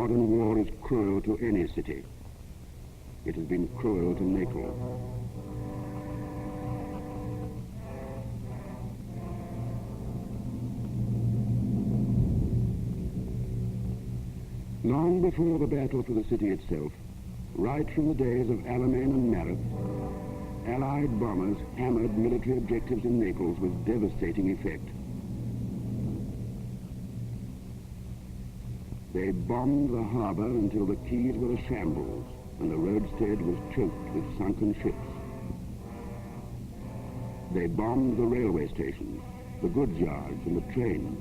modern war is cruel to any city. It has been cruel to Naples. Long before the battle for the city itself, right from the days of Alamein and Marath, Allied bombers hammered military objectives in Naples with devastating effect. They bombed the harbor until the quays were a shambles and the roadstead was choked with sunken ships. They bombed the railway stations, the goods yards and the trains.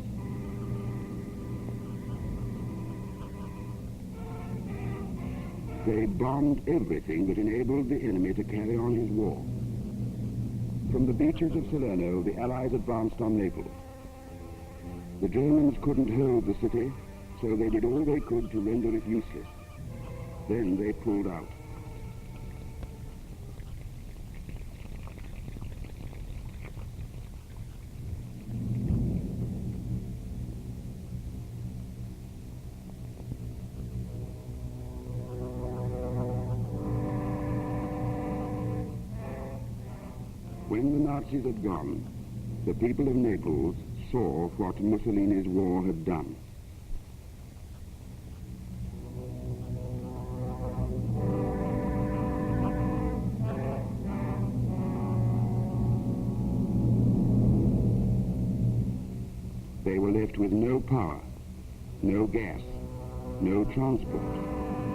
They bombed everything that enabled the enemy to carry on his war. From the beaches of Salerno, the Allies advanced on Naples. The Germans couldn't hold the city, so they did all they could to render it useless. Then they pulled out. When the Nazis had gone, the people of Naples saw what Mussolini's war had done. They were left with no power, no gas, no transport,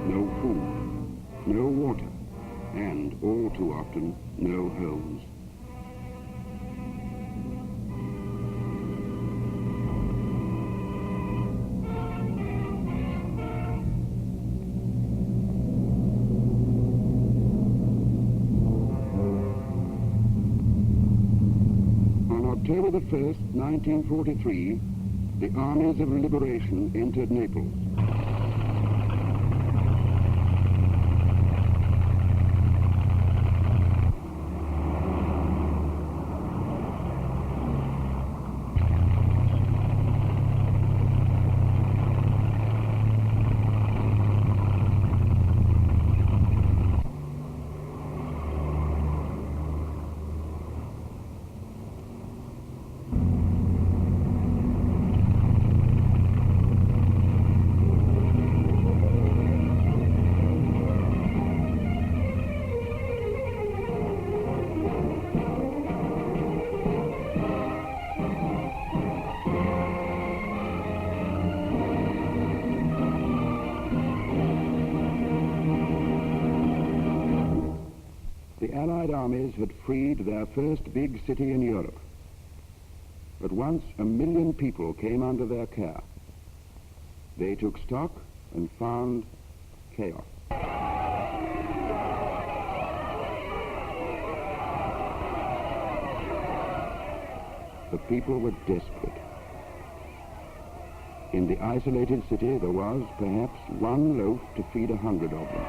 no food, no water, and, all too often, no homes. October the 1st, 1943, the armies of liberation entered Naples. The Allied armies had freed their first big city in Europe. At once, 1 million people came under their care. They took stock and found chaos. The people were desperate. In the isolated city, there was perhaps one loaf to feed 100 of them.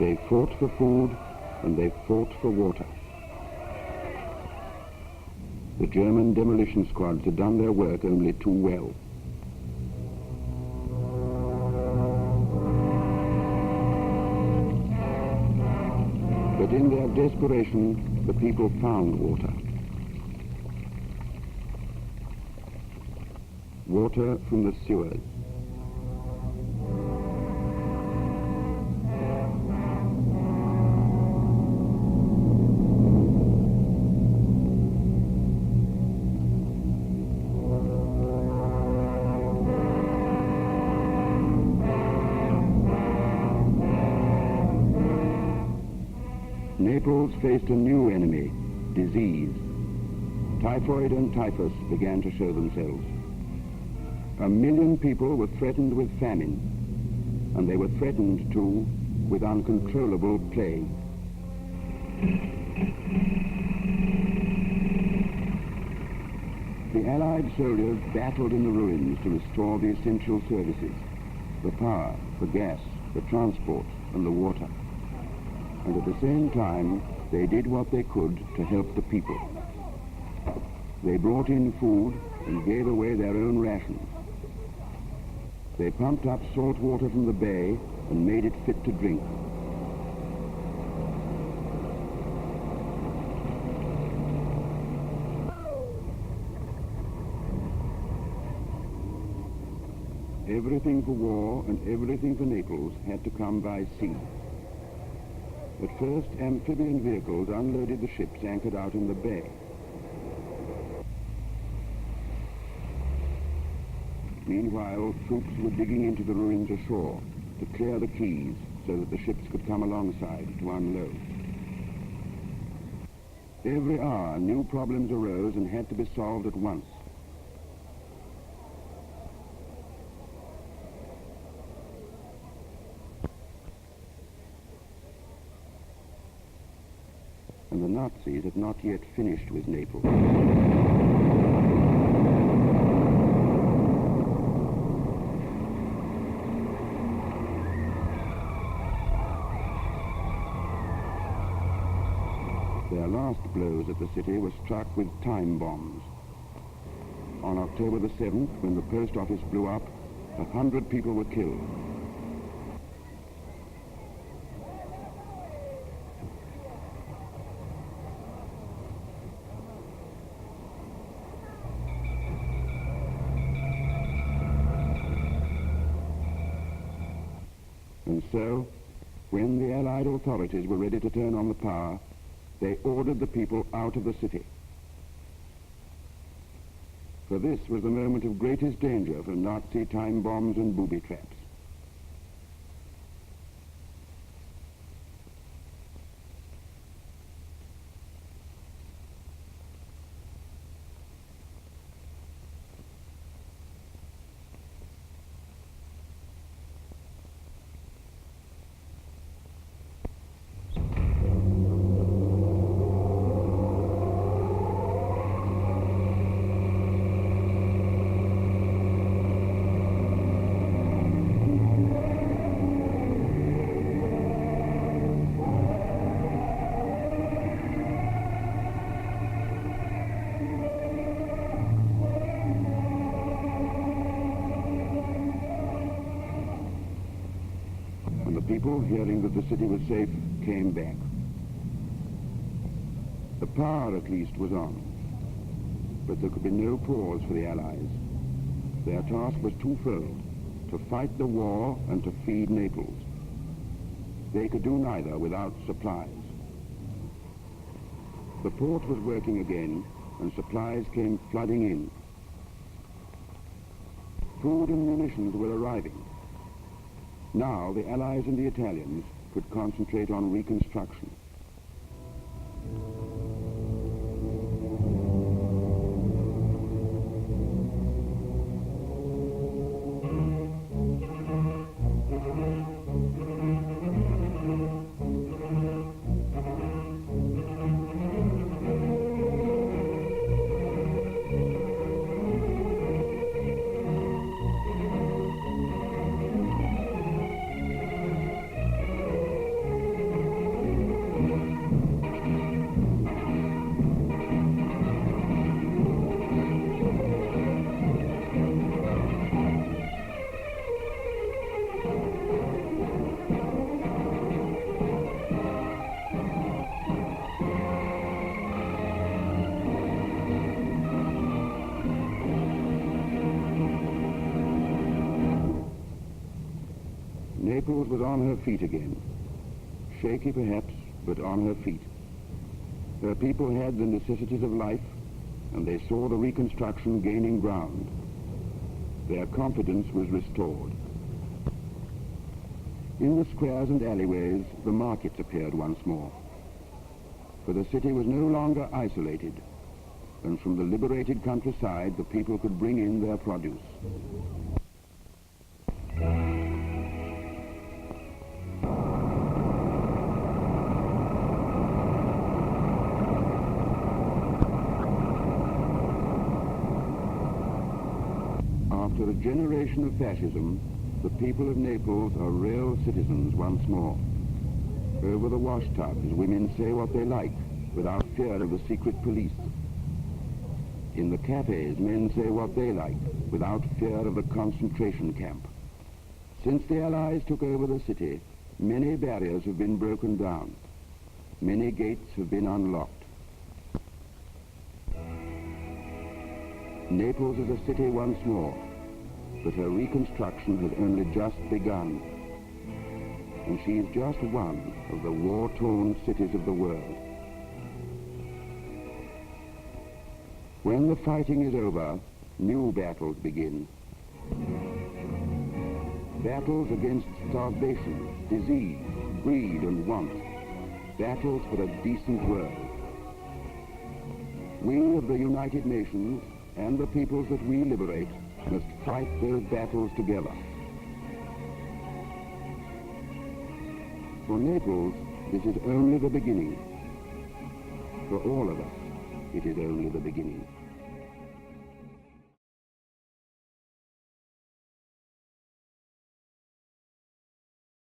They fought for food and they fought for water. The German demolition squads had done their work only too well. But in their desperation, the people found water. Water from the sewers. Naples faced a new enemy, disease. Typhoid and typhus began to show themselves. 1 million people were threatened with famine, and they were threatened, too, with uncontrollable plague. The Allied soldiers battled in the ruins to restore the essential services, the power, the gas, the transport, and the water. And at the same time, they did what they could to help the people. They brought in food and gave away their own rations. They pumped up salt water from the bay and made it fit to drink. Everything for war and everything for Naples had to come by sea. At first, amphibian vehicles unloaded the ships anchored out in the bay. Meanwhile, troops were digging into the ruins ashore to clear the quays so that the ships could come alongside to unload. Every hour, new problems arose and had to be solved at once. And the Nazis had not yet finished with Naples. Their last blows at the city were struck with time bombs. On October the 7th, when the post office blew up, 100 people were killed. And so, when the Allied authorities were ready to turn on the power, they ordered the people out of the city. For this was the moment of greatest danger from Nazi time bombs and booby traps. People, hearing that the city was safe, came back. The power, at least, was on. But there could be no pause for the Allies. Their task was twofold: to fight the war and to feed Naples. They could do neither without supplies. The port was working again, and supplies came flooding in. Food and munitions were arriving. Now the Allies and the Italians could concentrate on reconstruction. Naples was on her feet again. Shaky perhaps, but on her feet. Her people had the necessities of life, and they saw the reconstruction gaining ground. Their confidence was restored. In the squares and alleyways, the markets appeared once more. For the city was no longer isolated, and from the liberated countryside, the people could bring in their produce. After a generation of fascism, the people of Naples are real citizens once more. Over the washtubs, women say what they like without fear of the secret police. In the cafes, men say what they like without fear of the concentration camp. Since the Allies took over the city, many barriers have been broken down. Many gates have been unlocked. Naples is a city once more, but her reconstruction has only just begun. And she is just one of the war-torn cities of the world. When the fighting is over, new battles begin. Battles against starvation, disease, greed, and want. Battles for a decent world. We of the United Nations and the peoples that we liberate must fight those battles together. For Naples, this is only the beginning. For all of us, it is only the beginning.